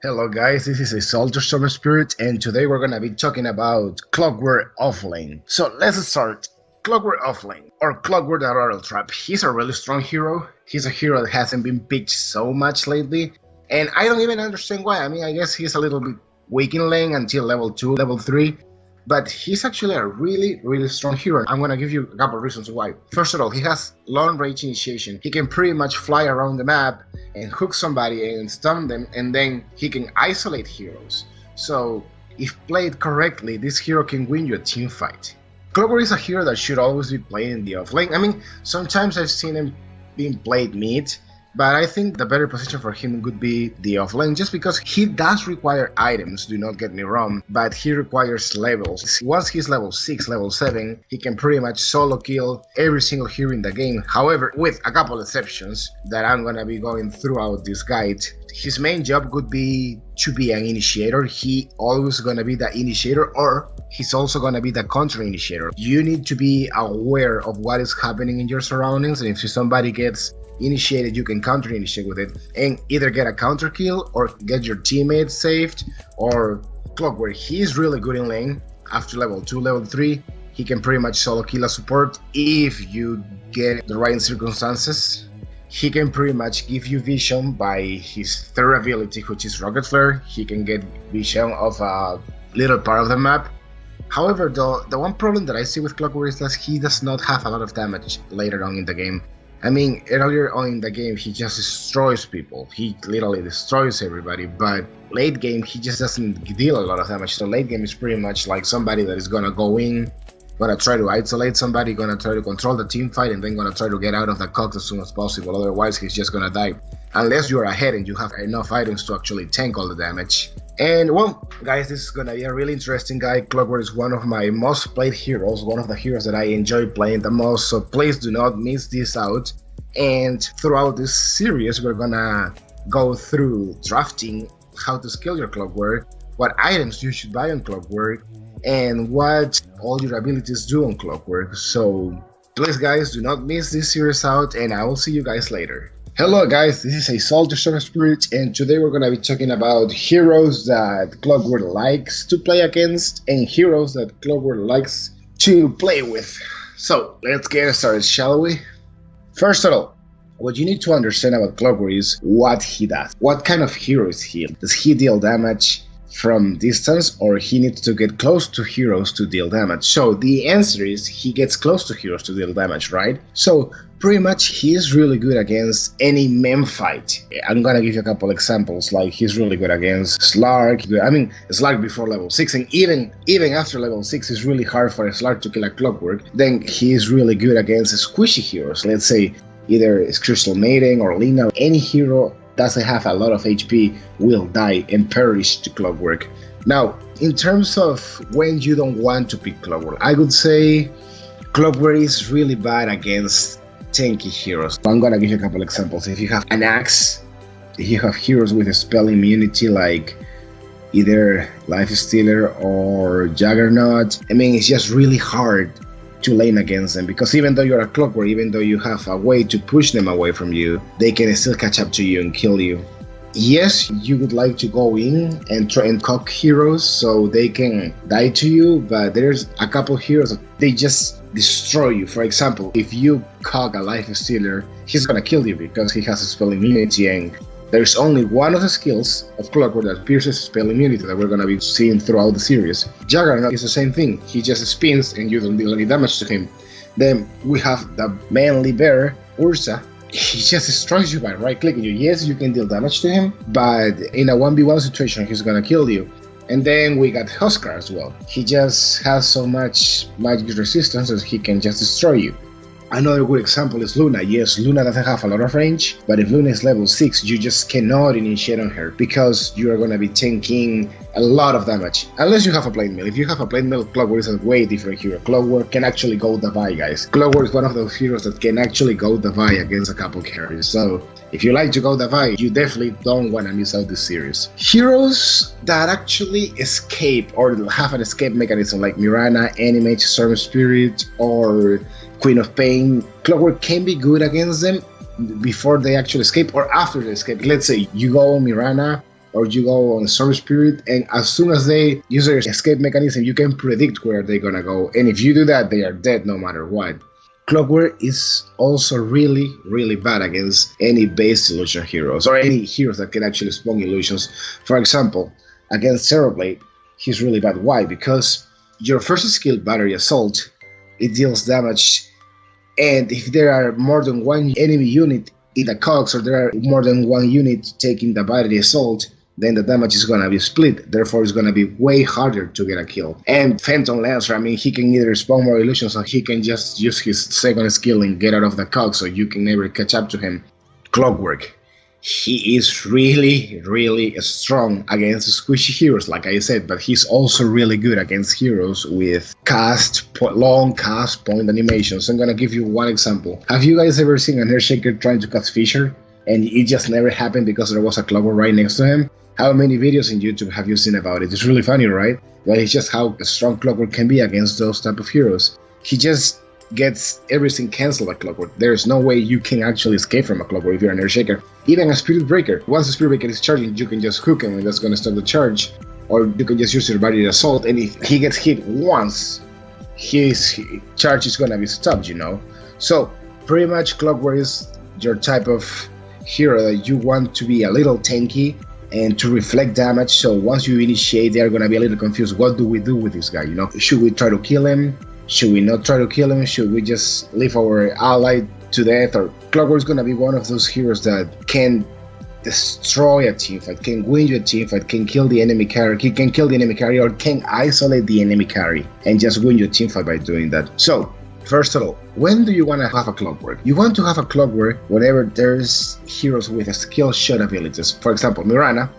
Hello guys, this is ASALTYSTORMSPIRIT and today we're gonna be talking about Clockwerk offlane. So let's start. Clockwerk offlane, or Clockwerk the Rattle Trap. He's a really strong hero. He's a hero that hasn't been picked so much lately, and I don't even understand why. I mean, I guess he's a little bit weak in lane until level 2, level 3, but he's actually a really strong hero. I'm gonna give you a couple of reasons why. First of all, he has long range initiation. He can pretty much fly around the map and hook somebody and stun them, and then he can isolate heroes. So if played correctly, this hero can win you a team fight. Clockwerk is a hero that should always be played in the offlane. I mean, sometimes I've seen him being played mid, but I think the better position for him would be the offlane, just because he does require items, do not get me wrong, but he requires levels. Once he's level 6, level 7, he can pretty much solo kill every single hero in the game. However, with a couple exceptions that I'm gonna be going throughout this guide. His main job could be to be an initiator. He always gonna be the initiator, or he's also gonna be the counter initiator. You need to be aware of what is happening in your surroundings, and if somebody gets initiated, you can counter initiate with it and either get a counter kill or get your teammates saved. Or Clockwerk, he's really good in lane. After level 2, level 3, he can pretty much solo kill a support if you get the right circumstances. He can pretty much give you vision by his third ability, which is Rocket Flare. He can get vision of a little part of the map. However, though, the one problem that I see with Clockwerk is that he does not have a lot of damage later on in the game. I mean, earlier on in the game, he just destroys people. He literally destroys everybody, but late game, he just doesn't deal a lot of damage. So late game is pretty much like somebody that is gonna go in, gonna try to isolate somebody, gonna try to control the team fight, and then gonna try to get out of the cogs as soon as possible. Otherwise, he's just gonna die. Unless you're ahead and you have enough items to actually tank all the damage. And well, guys, this is gonna be a really interesting guide. Clockwerk is one of my most played heroes, one of the heroes that I enjoy playing the most, so please do not miss this out. And throughout this series, we're gonna go through drafting, how to skill your Clockwerk, what items you should buy on Clockwerk, and what all your abilities do on Clockwerk. So please guys, do not miss this series out, and I will see you guys later. Hello guys, this is ASALTYSTORMSPIRIT, and today we're going to be talking about heroes that Clockwerk likes to play against and heroes that Clockwerk likes to play with. So let's get started, shall we? First of all, what you need to understand about Clockwerk is what he does. What kind of hero is he? Does he deal damage from distance, or he needs to get close to heroes to deal damage? So the answer is he gets close to heroes to deal damage, right? So pretty much he's really good against any mem fight. I'm gonna give you a couple examples. Like, he's really good against Slark. I mean, Slark before level 6, and even after level 6, it's really hard for a Slark to kill a Clockwerk. Then he's really good against squishy heroes. Let's say either Crystal Maiden or Lina. Any hero doesn't have a lot of HP will die and perish to Clockwerk. Now, in terms of when you don't want to pick Clockwerk, I would say Clockwerk is really bad against tanky heroes. I'm gonna give you a couple examples. If you have an axe, if you have heroes with a spell immunity like either Life Stealer or Juggernaut, I mean, it's just really hard to lane against them, because even though you're a Clockwerk, even though you have a way to push them away from you, they can still catch up to you and kill you. Yes, you would like to go in and try and cock heroes so they can die to you, but there's a couple heroes that they just destroy you. For example, if you cock a Life Stealer, he's gonna kill you because he has a spell immunity, and there's only one of the skills of Clockwerk that pierces spell immunity that we're gonna be seeing throughout the series. Juggernaut is the same thing. He just spins and you don't deal any damage to him. Then we have the manly bear, Ursa. He just destroys you by right-clicking you. Yes, you can deal damage to him, but in a 1v1 situation, he's gonna kill you. And then we got Huskar as well. He just has so much magic resistance that he can just destroy you. Another good example is Luna. Yes, Luna doesn't have a lot of range, but if Luna is level 6, you just cannot initiate on her because you are going to be tanking a lot of damage. Unless you have a plate mill. If you have a plate mill, Clockwerk is a way different hero. Clockwerk can actually go the Vi, guys. Clockwerk is one of those heroes that can actually go the Vi against a couple carries. So if you like to go the Vi, you definitely don't want to miss out this series. Heroes that actually escape or have an escape mechanism like Mirana, Animate, Stormspirit, or Queen of Pain, Clockwerk can be good against them before they actually escape or after they escape. Let's say you go on Mirana or you go on Storm Spirit, and as soon as they use their escape mechanism, you can predict where they're gonna go, and if you do that, they are dead no matter what. Clockwerk is also really, really bad against any base illusion heroes, or any heroes that can actually spawn illusions. For example, against Cereblade, he's really bad. Why? Because your first skill, Battery Assault, it deals damage, and if there are more than one enemy unit in the cogs, or there are more than one unit taking the Battery Assault, then the damage is gonna be split, therefore it's gonna be way harder to get a kill. And Phantom Lancer, I mean, he can either spawn more illusions or he can just use his second skill and get out of the cog, so you can never catch up to him. Clockwerk, he is really, really strong against squishy heroes, like I said, but he's also really good against heroes with long cast point animations. I'm gonna give you one example. Have you guys ever seen an Earthshaker trying to cast Fisher, and it just never happened because there was a Clockwerk right next to him? How many videos in YouTube have you seen about it? It's really funny, right? But it's just how strong Clockwerk can be against those type of heroes. He just gets everything cancelled by Clockwerk. There's no way you can actually escape from a Clockwerk if you're an Earthshaker. Even a Spirit Breaker. Once a Spirit Breaker is charging, you can just hook him and that's gonna stop the charge. Or you can just use your Battery Assault, and if he gets hit once, his charge is gonna be stopped, you know? So, pretty much Clockwerk is your type of hero that you want to be a little tanky and to reflect damage, so once you initiate, they're gonna be a little confused. What do we do with this guy, you know? Should we try to kill him? Should we not try to kill him? Should we just leave our ally to death? Or Clockwerk is gonna be one of those heroes that can destroy a teamfight, can win you a teamfight, can kill the enemy carry, he can kill the enemy carry, or can isolate the enemy carry and just win your teamfight by doing that. So, first of all, when do you want to have a Clockwerk? You want to have a Clockwerk whenever there's heroes with a skill shot abilities. For example, Mirana,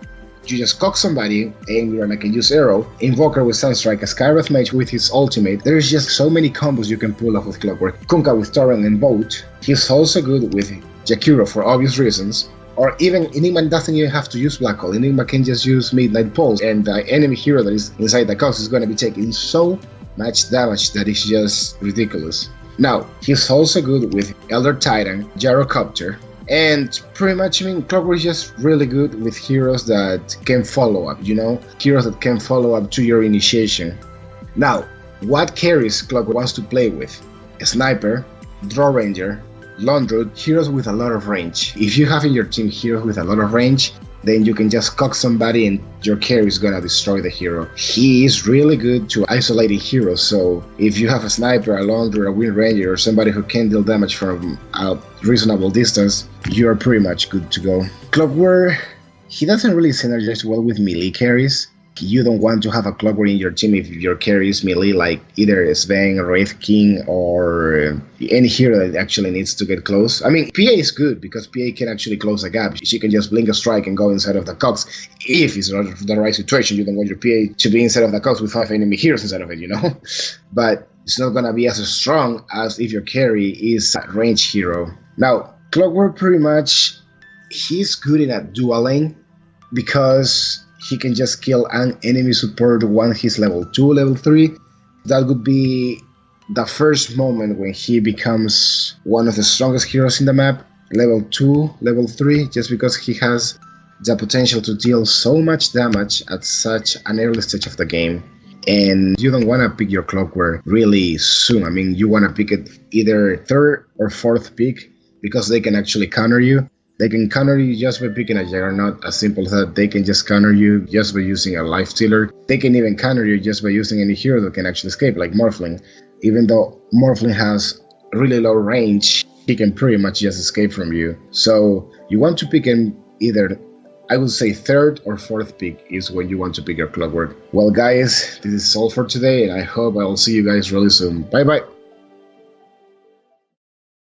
you just cock somebody and Mirana can use Arrow, Invoker with Sunstrike, a Skywrath Mage with his ultimate. There's just so many combos you can pull off with Clockwerk. Kunkka with Torrent and Boat. He's also good with Jakiro for obvious reasons. Or even Enigma doesn't even have to use Black Hole. Enigma can just use Midnight Pulse, and the enemy hero that is inside the cogs is going to be taking so much damage that is just ridiculous. Now, he's also good with Elder Titan, Gyrocopter, and pretty much, I mean, Clockwerk is just really good with heroes that can follow up, you know? Heroes that can follow up to your initiation. Now, what carries Clockwerk wants to play with? A Sniper, Draw Ranger, Londroot, heroes with a lot of range. If you have in your team heroes with a lot of range, then you can just cock somebody and your carry is gonna destroy the hero. He is really good to isolating heroes, so if you have a Sniper, a Londroot, a Wind Ranger, or somebody who can deal damage from a reasonable distance, you are pretty much good to go. Clockwerk, he doesn't really synergize well with melee carries. You don't want to have a Clockwerk in your team if your carry is melee, like either Sven, Wraith King, or any hero that actually needs to get close. I mean, PA is good because PA can actually close a gap. She can just blink a strike and go inside of the cogs. If it's not the right situation, you don't want your PA to be inside of the cogs with 5 enemy heroes inside of it, you know? But it's not gonna be as strong as if your carry is a range hero. Now, Clockwerk pretty much, he's good in a dual lane because he can just kill an enemy support once he's level 2, level 3. That would be the first moment when he becomes one of the strongest heroes in the map. Level 2, level 3, just because he has the potential to deal so much damage at such an early stage of the game. And you don't want to pick your Clockwerk really soon. I mean, you want to pick it either 3rd or 4th pick because they can actually counter you. They can counter you just by picking a Juggernaut, as simple as that. They can just counter you just by using a Life Stealer. They can even counter you just by using any hero that can actually escape, like Morphling. Even though Morphling has really low range, he can pretty much just escape from you. So you want to pick him either, I would say 3rd or 4th pick is when you want to pick your Clockwerk. Well guys, this is all for today, and I hope I'll see you guys really soon. Bye bye!